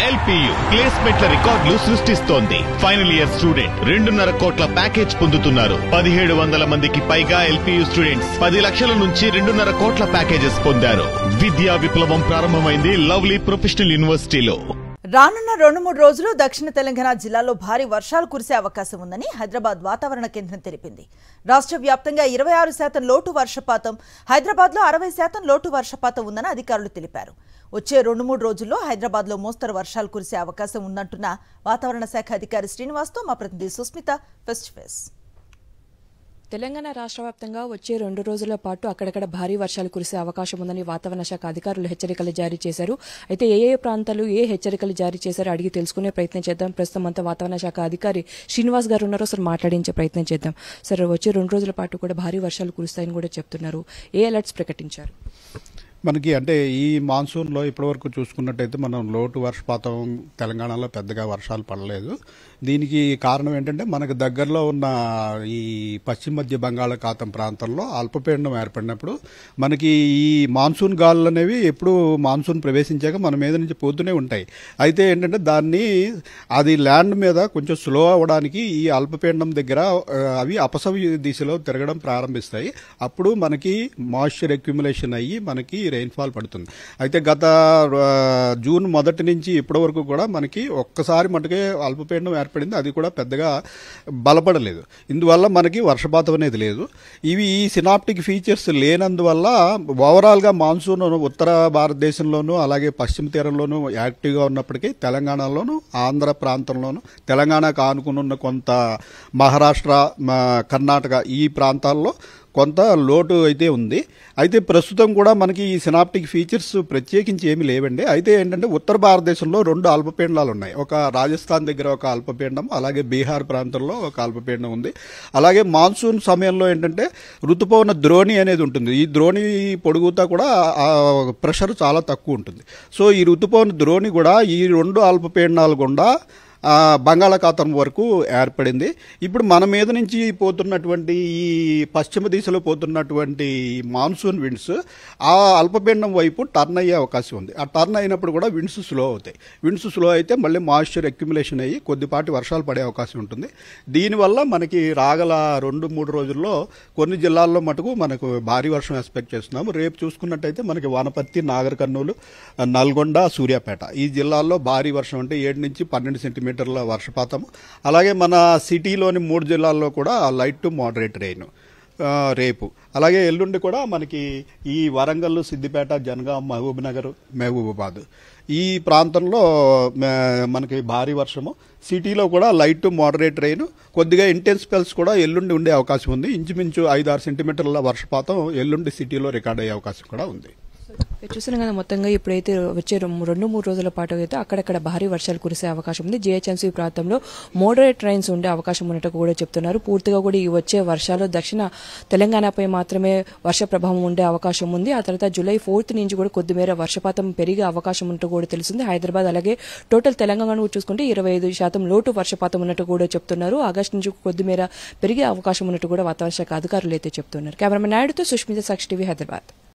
LPU ప్లేస్మెంట్ల రికార్డులు సృష్టిస్తోంది. Final year student 2.5 కోట్ల ప్యాకేజ్ పొందుతున్నారు. 1700 మందికి పైగా ఎల్పీయూ స్టూడెంట్స్ 10 లక్షల నుంచి 2.5 కోట్ల ప్యాకేజెస్ పొందారు. విద్యా విప్లవం ప్రారంభమైంది లవ్లీ ప్రొఫెషనల్ యూనివర్సిటీలో. రానున్న 2-3 రోజులు దక్షిణ తెలంగాణ జిల్లాలో భారీ వర్షాలు కురిసే అవకాశం ఉందని హైదరాబాద్ వాతావరణ కేంద్రం తెలిపింది. రాష్ట్ర వ్యాప్తంగా 26% లోటు వర్షపాతం, హైదరాబాద్లో 60% లోటు వర్షపాతం ఉందని అధికారులు తెలిపారు. వచ్చే 2-3 రోజుల్లో హైదరాబాద్లో మోస్తరు వర్షాలు కురిసే అవకాశం ఉందంటున్న వాతావరణ శాఖ అధికారి శ్రీనివాస్తో మా ప్రతినిధి Susmita face to face. Telangana రాష్ట్ర వ్యాప్తంగా వచ్చే 2 రోజుల పాటు అక్కడక్కడ భారీ వర్షాలు కురిసే అవకాశం ఉందని వాతావరణ శాఖ అధికారులు హెచ్చరికలు జారీ చేశారు. అయితే ఏ ప్రాంతాలు ఏ హెచ్చరికలు జారీ చేశారో అడిగి తెలుసుకునే ప్రయత్నం చేద్దాం. ప్రస్తుతం అంతా వాతావరణ శాఖ అధికారి శ్రీనివాస్ గారు ఉన్నారు. సార్ మాట్లాడించే ప్రయత్నం చేద్దాం. సార్ వచ్చే 2 రోజుల పాటు కూడా భారీ వర్షాలు కురుస్తాయని కూడా చెప్తున్నారు. ఏ అలర్ట్స్ ప్రకటించారు? మనకి అంటే ఈ మాన్సూన్లో ఇప్పటివరకు చూసుకున్నట్టయితే మనం లోటు వర్షపాతం తెలంగాణలో పెద్దగా వర్షాలు పడలేదు. దీనికి కారణం ఏంటంటే మనకు దగ్గరలో ఉన్న ఈ పశ్చిమ మధ్య బంగాళాఖాతం ప్రాంతంలో అల్పపీడనం ఏర్పడినప్పుడు మనకి ఈ మాన్సూన్ గాలులు అనేవి ఎప్పుడు మాన్సూన్ ప్రవేశించాక మన మీద నుంచి పోతూనే ఉంటాయి. అయితే ఏంటంటే దాన్ని అది ల్యాండ్ మీద కొంచెం స్లో అవ్వడానికి ఈ అల్పపీడనం దగ్గర అవి అపసవ్య దిశలో తిరగడం ప్రారంభిస్తాయి. అప్పుడు మనకి మాయిశ్చర్ అక్యుములేషన్ అయ్యి మనకి రెయిన్ఫాల్ పడుతుంది. అయితే గత జూన్ మొదటి నుంచి ఇప్పటి వరకు కూడా మనకి ఒక్కసారి మటుకే అల్పపీడనం ఏర్పడింది. అది కూడా పెద్దగా బలపడలేదు. ఇందువల్ల మనకి వర్షపాతం అనేది లేదు. ఇవి ఈ సినాప్టిక్ ఫీచర్స్ లేనందువల్ల ఓవరాల్గా మాన్సూన్ ఉత్తర భారతదేశంలోనూ అలాగే పశ్చిమ తీరంలోనూ యాక్టివ్గా ఉన్నప్పటికీ తెలంగాణలోను ఆంధ్ర ప్రాంతంలోను తెలంగాణకు ఆనుకున్న కొంత మహారాష్ట్ర కర్ణాటక ఈ ప్రాంతాల్లో కొంత లోటు అయితే ఉంది. అయితే ప్రస్తుతం కూడా మనకి ఈ సినాప్టిక్ ఫీచర్స్ ప్రత్యేకించి ఏమీ లేవండి. అయితే ఏంటంటే ఉత్తర భారతదేశంలో 2 అల్పపీడనాలు ఉన్నాయి. ఒక రాజస్థాన్ దగ్గర ఒక అల్పపీడనం, అలాగే బీహార్ ప్రాంతంలో ఒక అల్పపీడనం ఉంది. అలాగే మాన్సూన్ సమయంలో ఏంటంటే ఋతుపవన ద్రోణి అనేది ఉంటుంది. ఈ ద్రోణి పొడుగుతా కూడా ప్రెషర్ చాలా తక్కువ ఉంటుంది. సో ఈ ఋతుపవన ద్రోణి కూడా ఈ 2 అల్పపీడనాలు గుండా బంగాళాఖాతం వరకు ఏర్పడింది. ఇప్పుడు మన మీద నుంచి పోతున్నటువంటి ఈ పశ్చిమ దిశలో పోతున్నటువంటి మాన్సూన్ విండ్స్ ఆ అల్పపీడనం వైపు టర్న్ అయ్యే అవకాశం ఉంది. ఆ టర్న్ అయినప్పుడు కూడా విండ్స్ స్లో అవుతాయి. విండ్స్ స్లో అయితే మళ్ళీ మాయిశ్చర్ అక్యుములేషన్ అయ్యి కొద్దిపాటి వర్షాలు పడే అవకాశం ఉంటుంది. దీనివల్ల మనకి రాగల 2-3 రోజుల్లో కొన్ని జిల్లాల్లో మటుకు మనకు భారీ వర్షం ఎక్స్పెక్ట్ చేస్తున్నాము. రేపు చూసుకున్నట్టయితే మనకి వనపర్తి, నాగర్ కర్నూలు, నల్గొండ, సూర్యాపేట ఈ జిల్లాల్లో భారీ వర్షం అంటే 7 నుంచి 12 సెంటీమీటర్ల వర్షపాతం. అలాగే మన సిటీలోని 3 జిల్లాల్లో కూడా లైట్ టు మోడరేట్ రెయిన్ రేపు. అలాగే ఎల్లుండి కూడా మనకి ఈ వరంగల్, సిద్దిపేట, జనగాం, మహబూబ్నగర్, మహబూబాబాద్ ఈ ప్రాంతంలో మనకి భారీ వర్షము. సిటీలో కూడా లైట్ టు మోడరేట్ రెయిన్, కొద్దిగా ఇంటెన్స్ స్పెల్స్ కూడా ఎల్లుండి ఉండే అవకాశం ఉంది. ఇంచుమించు 5-6 సెంటీమీటర్ల వర్షపాతం ఎల్లుండి సిటీలో రికార్డ్ అయ్యే అవకాశం కూడా ఉంది. చూసిన కదా మొత్తంగా ఇప్పుడైతే వచ్చే 2-3 రోజుల పాటు అయితే అక్కడక్కడ భారీ వర్షాలు కురిసే అవకాశం ఉంది. జిహెచ్ఎంసీ ప్రాంతంలో మోడరేట్ రైన్స్ ఉండే అవకాశం ఉన్నట్టు కూడా చెప్తున్నారు. పూర్తిగా కూడా ఈ వచ్చే వర్షాలు దక్షిణ తెలంగాణపై మాత్రమే వర్ష ప్రభావం ఉండే అవకాశం ఉంది. ఆ తర్వాత జూలై 4th నుంచి కూడా కొద్దిమేర వర్షపాతం పెరిగే అవకాశం ఉన్నట్టు కూడా తెలుస్తుంది. హైదరాబాద్ అలాగే టోటల్ తెలంగాణ చూసుకుంటే 25% లోటు వర్షపాతం ఉన్నట్టు కూడా చెప్తున్నారు. ఆగస్టు నుంచి కొద్దిమేర పెరిగే అవకాశం ఉన్నట్టు కూడా వాతావరణ శాఖ అధికారులు అయితే చెప్తున్నారు. కెమెరామెన్ నాయుడుతో సుష్మిత, సాక్షి టీవీ, హైదరాబాద్.